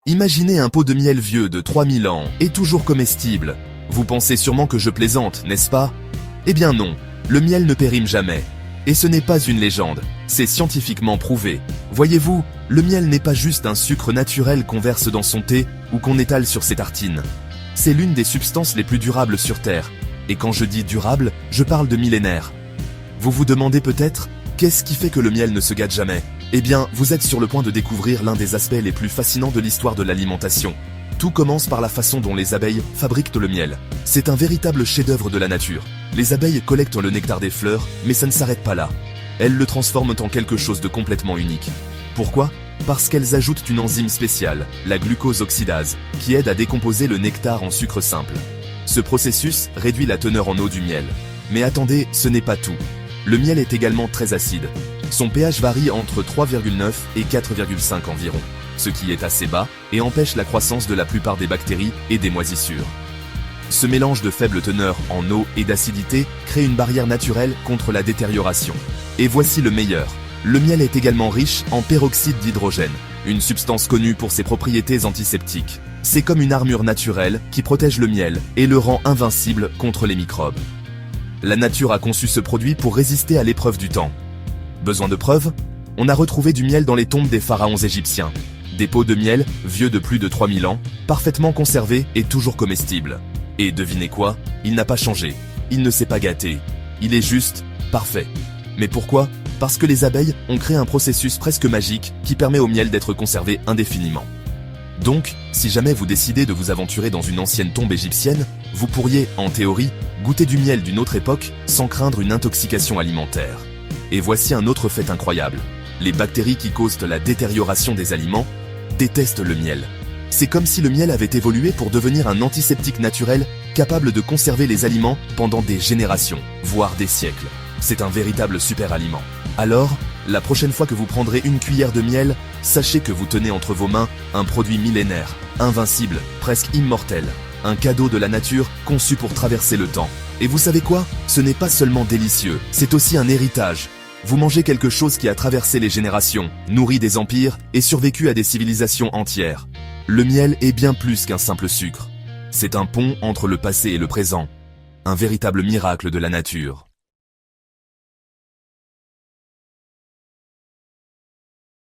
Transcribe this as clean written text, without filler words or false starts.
Imaginez un pot de miel vieux de 3000 ans et toujours comestible. Vous pensez sûrement que je plaisante, n'est-ce pas? Eh bien non, le miel ne périme jamais. Et ce n'est pas une légende, c'est scientifiquement prouvé. Voyez-vous, le miel n'est pas juste un sucre naturel qu'on verse dans son thé ou qu'on étale sur ses tartines. C'est l'une des substances les plus durables sur Terre. Et quand je dis durable, je parle de millénaire. Vous vous demandez peut-être, qu'est-ce qui fait que le miel ne se gâte jamais? Eh bien, vous êtes sur le point de découvrir l'un des aspects les plus fascinants de l'histoire de l'alimentation. Tout commence par la façon dont les abeilles fabriquent le miel. C'est un véritable chef-d'œuvre de la nature. Les abeilles collectent le nectar des fleurs, mais ça ne s'arrête pas là. Elles le transforment en quelque chose de complètement unique. Pourquoi? Parce qu'elles ajoutent une enzyme spéciale, la glucose oxydase, qui aide à décomposer le nectar en sucre simple. Ce processus réduit la teneur en eau du miel. Mais attendez, ce n'est pas tout. Le miel est également très acide. Son pH varie entre 3,9 et 4,5 environ, ce qui est assez bas et empêche la croissance de la plupart des bactéries et des moisissures. Ce mélange de faible teneur en eau et d'acidité crée une barrière naturelle contre la détérioration. Et voici le meilleur. Le miel est également riche en peroxyde d'hydrogène, une substance connue pour ses propriétés antiseptiques. C'est comme une armure naturelle qui protège le miel et le rend invincible contre les microbes. La nature a conçu ce produit pour résister à l'épreuve du temps. Besoin de preuves? On a retrouvé du miel dans les tombes des pharaons égyptiens. Des pots de miel, vieux de plus de 3000 ans, parfaitement conservés et toujours comestibles. Et devinez quoi? Il n'a pas changé. Il ne s'est pas gâté. Il est juste parfait. Mais pourquoi? Parce que les abeilles ont créé un processus presque magique qui permet au miel d'être conservé indéfiniment. Donc, si jamais vous décidez de vous aventurer dans une ancienne tombe égyptienne, vous pourriez, en théorie, goûter du miel d'une autre époque sans craindre une intoxication alimentaire. Et voici un autre fait incroyable. Les bactéries qui causent la détérioration des aliments détestent le miel. C'est comme si le miel avait évolué pour devenir un antiseptique naturel capable de conserver les aliments pendant des générations, voire des siècles. C'est un véritable super aliment. Alors, la prochaine fois que vous prendrez une cuillère de miel, sachez que vous tenez entre vos mains un produit millénaire, invincible, presque immortel. Un cadeau de la nature conçu pour traverser le temps. Et vous savez quoi? Ce n'est pas seulement délicieux, c'est aussi un héritage. Vous mangez quelque chose qui a traversé les générations, nourri des empires et survécu à des civilisations entières. Le miel est bien plus qu'un simple sucre. C'est un pont entre le passé et le présent. Un véritable miracle de la nature.